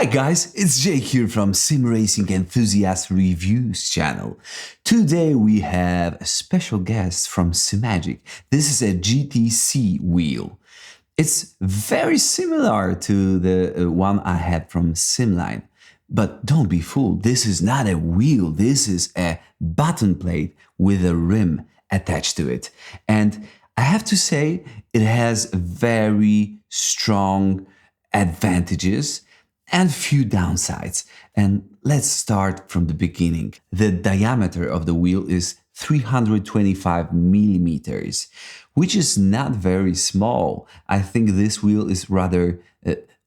Hi guys, it's Jake here from Simracing Enthusiast Reviews channel. Today we have a special guest from Simagic. This is a GTC wheel. It's very similar to the one I had from Simline. But don't be fooled, this is not a wheel, this is a button plate with a rim attached to it. And I have to say, it has very strong advantages and few downsides. And let's start from the beginning. The diameter of the wheel is 325 millimeters, which is not very small. I think this wheel is rather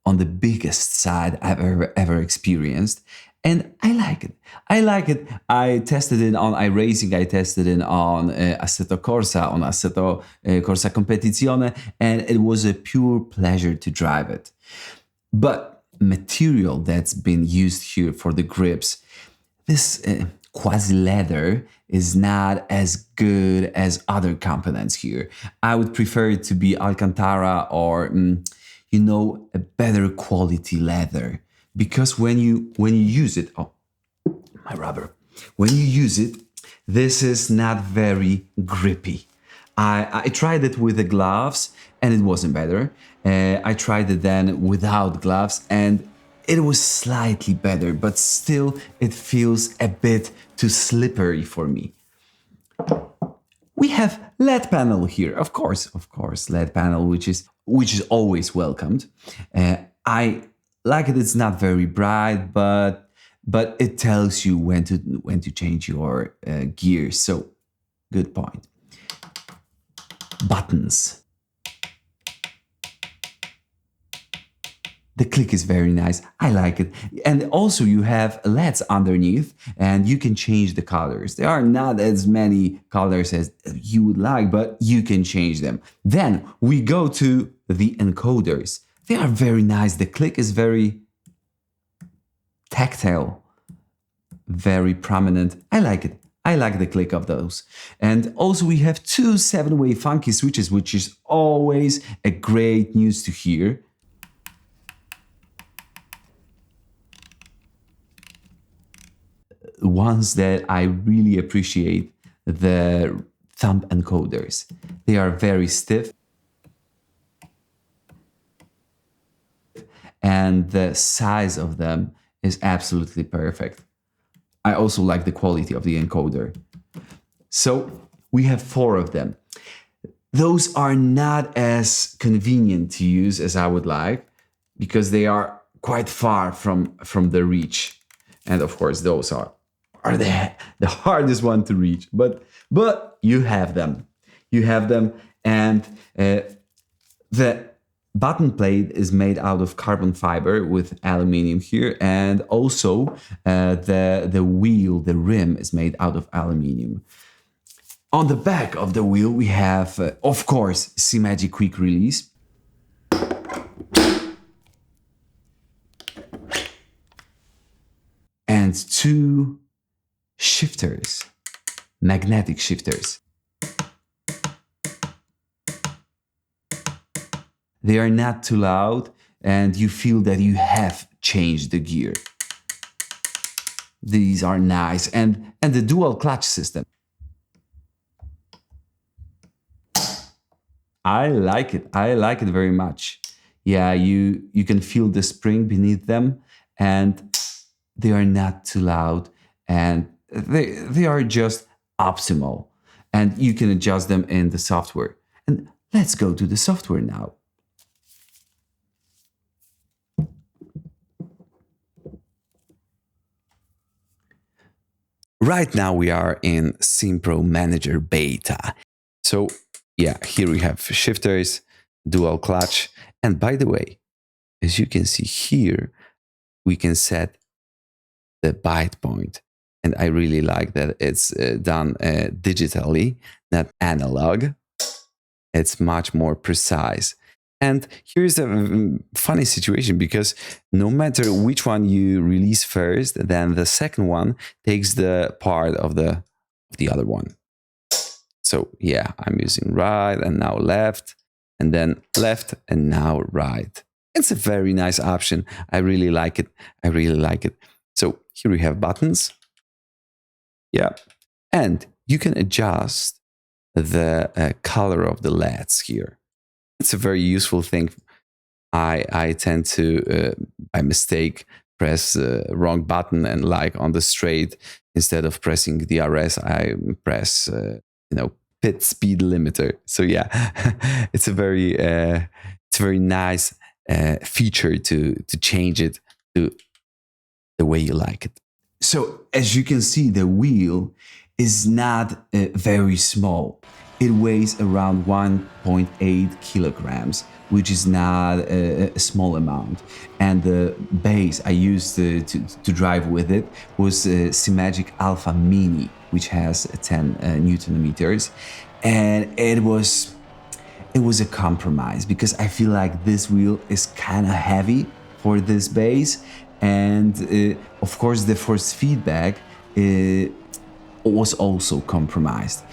on the biggest side I've ever experienced. And I like it. I tested it on iRacing, I tested it on Assetto Corsa, on Assetto Corsa Competizione, and it was a pure pleasure to drive it. But material that's been used here for the grips, this quasi-leather is not as good as other components here. I would prefer it to be Alcantara or, a better quality leather. Because when you use it, oh, my rubber. When you use it, this is not very grippy. I tried it with the gloves and it wasn't better. I tried it then without gloves and it was slightly better, but still it feels a bit too slippery for me. We have LED panel here, of course, LED panel, which is always welcomed. I like it. It's not very bright, but it tells you when to change your gears. So, good point. Buttons. The click is very nice. I like it. And also you have LEDs underneath and you can change the colors. There are not as many colors as you would like, but you can change them. Then we go to the encoders. They are very nice. The click is very tactile, very prominent. I like it. I like the click of those. And also we have two 7-way funky switches, which is always a great news to hear. Ones that I really appreciate, the thumb encoders. They are very stiff. And the size of them is absolutely perfect. I also like the quality of the encoder. So we have 4 of them. Those are not as convenient to use as I would like because they are quite far from the reach. And of course, those are the hardest one to reach. But you have them. You have them, and the button plate is made out of carbon fiber with aluminium here, and also the wheel, the rim is made out of aluminium. On the back of the wheel we have, of course, Simagic quick release. And 2 shifters, magnetic shifters. They are not too loud and you feel that you have changed the gear. These are nice. And the dual clutch system. I like it. I like it very much. Yeah, you can feel the spring beneath them and they are not too loud and they are just optimal. And you can adjust them in the software. And let's go to the software now. Right now we are in SimPro Manager Beta. So yeah, here we have shifters, dual clutch. And by the way, as you can see here, we can set the bite point. And I really like that it's done digitally, not analog. It's much more precise. And here's a funny situation because no matter which one you release first, then the second one takes the part of the other one. So yeah, I'm using right and now left, and then left and now right. It's a very nice option. I really like it. I really like it. So here we have buttons. Yeah. And you can adjust the color of the LEDs here. It's a very useful thing. I tend to, by mistake, press the wrong button, and like on the straight, instead of pressing the RS, I press, pit speed limiter. So yeah, it's a very nice feature to change it to the way you like it. So as you can see, the wheel is not very small. It weighs around 1.8 kilograms, which is not a small amount. And the base I used to drive with it was a Simagic Alpha Mini, which has 10 Newton meters. And it was a compromise, because I feel like this wheel is kind of heavy for this base. And of course, the force feedback was also compromised.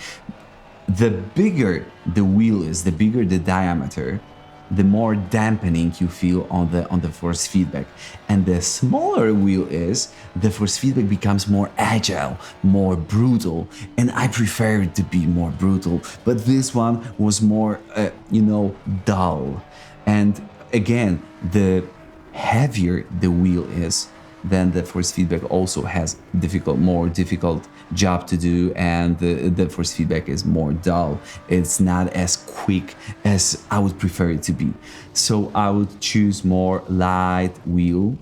The bigger the wheel is, the bigger the diameter, the more dampening you feel on the force feedback. And the smaller wheel is, the force feedback becomes more agile, more brutal. And I prefer it to be more brutal, but this one was more, dull. And again, the heavier the wheel is, then the force feedback also has more difficult job to do, and the force feedback is more dull. It's not as quick as I would prefer it to be. So I would choose more light wheel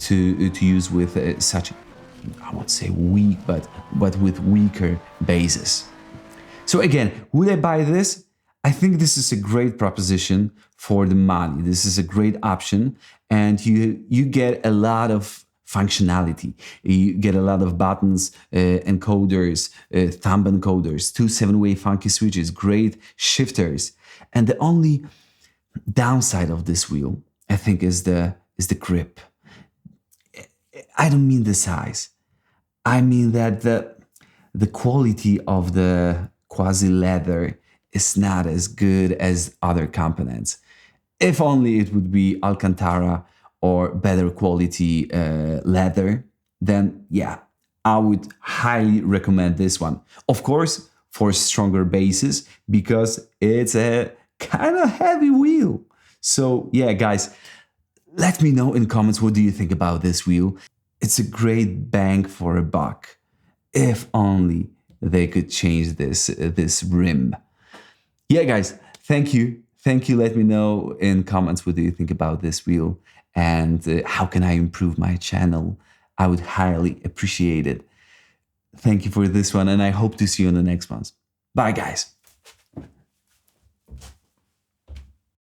to use with such, I won't say weak, but with weaker bases. So again, would I buy this? I think this is a great proposition for the money. This is a great option, and you get a lot of functionality. You get a lot of buttons, encoders, thumb encoders, 2 7-way funky switches, great shifters. And the only downside of this wheel, I think, is the grip. I don't mean the size. I mean that the quality of the quasi leather is not as good as other components. If only it would be Alcantara or better quality leather, then yeah, I would highly recommend this one. Of course, for stronger bases, because it's a kind of heavy wheel. So yeah, guys, let me know in comments, what do you think about this wheel? It's a great bang for a buck. If only they could change this rim. Yeah, guys, thank you. Thank you. Let me know in comments, what do you think about this wheel, and how can I improve my channel? I would highly appreciate it. Thank you for this one, and I hope to see you on the next ones. Bye, guys.